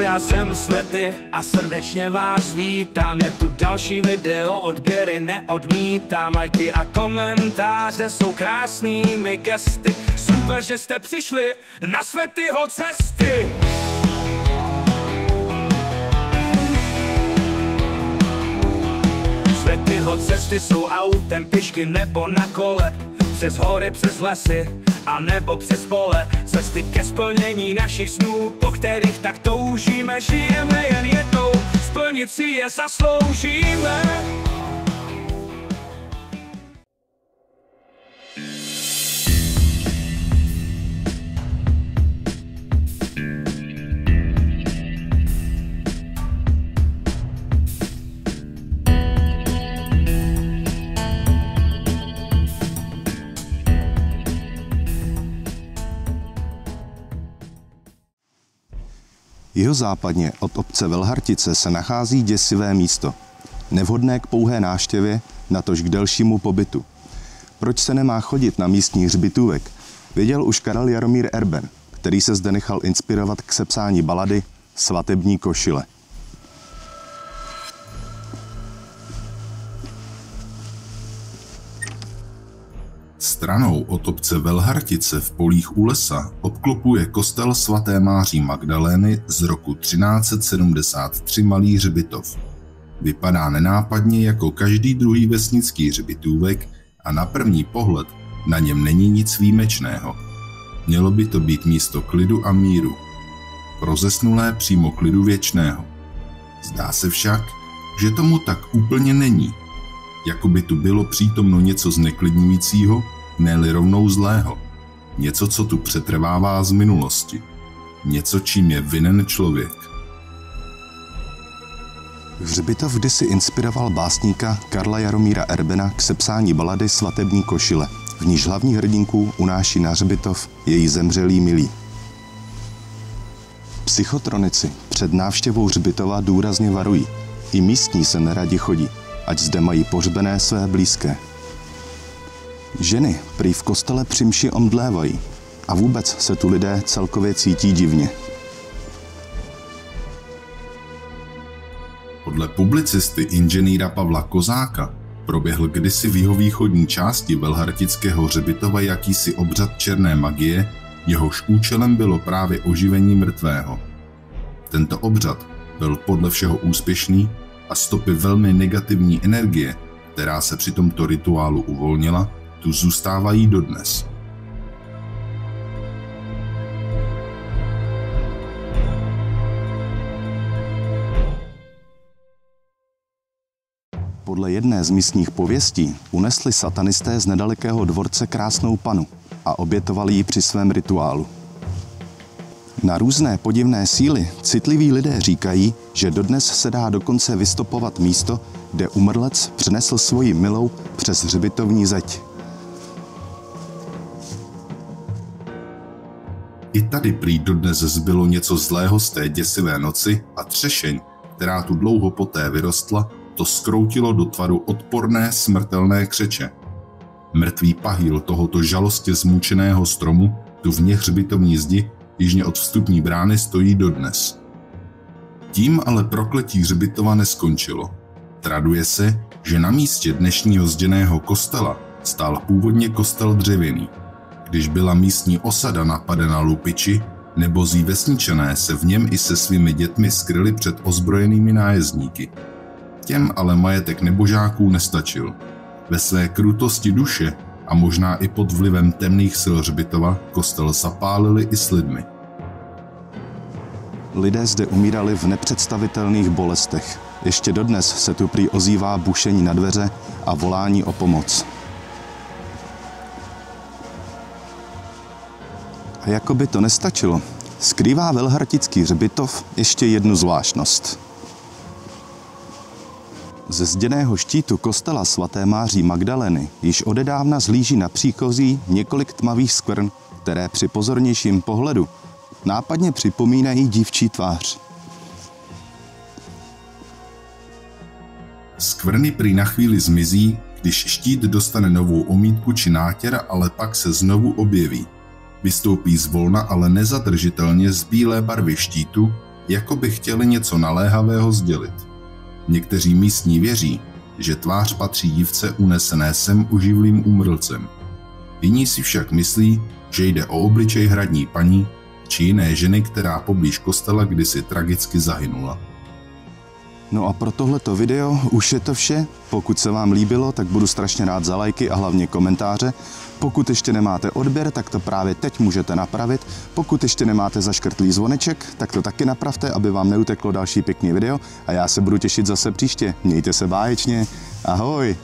já jsem Svety a srdečně vás vítám. Je tu další video od Gary, neodmítám. Lajky a komentáře jsou krásnými gesty. Super, že jste přišli na Svetyho cesty. Svetyho cesty jsou autem, pěšky nebo na kole, přes hory, přes lesy a nebo přes pole. Cesty ke splnění našich snů, po kterých tak toužíme. Žijeme jen jednou, splnit si je zasloužíme. Jihozápadně od obce Velhartice se nachází děsivé místo, nevhodné k pouhé návštěvě, natož k delšímu pobytu. Proč se nemá chodit na místní hřbitůvek, věděl už Karel Jaromír Erben, který se zde nechal inspirovat k sepsání balady Svatební košile. Stranou od obce Velhartice v polích u lesa obklopuje kostel svaté Máří Magdalény z roku 1373 Malý hřbitov. Vypadá nenápadně jako každý druhý vesnický hřbitůvek a na první pohled na něm není nic výjimečného. Mělo by to být místo klidu a míru. Pro zesnulé přímo klidu věčného. Zdá se však, že tomu tak úplně není. Jako by tu bylo přítomno něco zneklidňujícího, ne-li rovnou zlého. Něco, co tu přetrvává z minulosti. Něco, čím je vinen člověk. Hřbitov kdysi inspiroval básníka Karla Jaromíra Erbena k sepsání balady Svatební košile, v níž hlavní hrdinku unáší na hřbitov její zemřelý milý. Psychotronici před návštěvou hřbitova důrazně varují. I místní se neradi chodí, ať zde mají pohřbené své blízké. Ženy prý v kostele při mši omdlévají a vůbec se tu lidé celkově cítí divně. Podle publicisty inženýra Pavla Kozáka proběhl kdysi v jihovýchodní části Velhartického hřbitova jakýsi obřad černé magie, jehož účelem bylo právě oživení mrtvého. Tento obřad byl podle všeho úspěšný a stopy velmi negativní energie, která se při tomto rituálu uvolnila, tu zůstávají dodnes. Podle jedné z místních pověstí unesli satanisté z nedalekého dvorce krásnou panu a obětovali ji při svém rituálu. Na různé podivné síly citliví lidé říkají, že dodnes se dá dokonce vystopovat místo, kde umrlec přenesl svoji milou přes hřbitovní zeď. I tady prý dodnes zbylo něco zlého z té děsivé noci a třešeň, která tu dlouho poté vyrostla, to zkroutilo do tvaru odporné smrtelné křeče. Mrtvý pahýl tohoto žalostě zmučeného stromu tu vně hřbitovní zdi jižně od vstupní brány stojí dodnes. Tím ale prokletí hřbitova neskončilo. Traduje se, že na místě dnešního zděného kostela stál původně kostel dřevěný. Když byla místní osada napadena lupiči, nebozí vesničané se v něm i se svými dětmi skryli před ozbrojenými nájezdníky. Těm ale majetek nebožáků nestačil. Ve své krutosti duše a možná i pod vlivem temných sil hřbitova kostel zapálili i s lidmi. Lidé zde umírali v nepředstavitelných bolestech. Ještě dodnes se tu prý ozývá bušení na dveře a volání o pomoc. A jako by to nestačilo, skrývá Velhartický hřbitov ještě jednu zvláštnost. Ze zděného štítu kostela svaté Máří Magdalény již odedávna zhlíží na příchozí několik tmavých skvrn, které při pozornějším pohledu nápadně připomínají dívčí tvář. Skvrny prý na chvíli zmizí, když štít dostane novou omítku či nátěr, ale pak se znovu objeví. Vystoupí zvolna, ale nezadržitelně z bílé barvy štítu, jako by chtěli něco naléhavého sdělit. Někteří místní věří, že tvář patří dívce unesené sem oživlým úmrlcem. Jiní si však myslí, že jde o obličej hradní paní či jiné ženy, která poblíž kostela kdysi tragicky zahynula. No a pro tohleto video už je to vše. Pokud se vám líbilo, tak budu strašně rád za lajky a hlavně komentáře. Pokud ještě nemáte odběr, tak to právě teď můžete napravit. Pokud ještě nemáte zaškrtlý zvoneček, tak to taky napravte, aby vám neuteklo další pěkný video. A já se budu těšit zase příště. Mějte se báječně. Ahoj!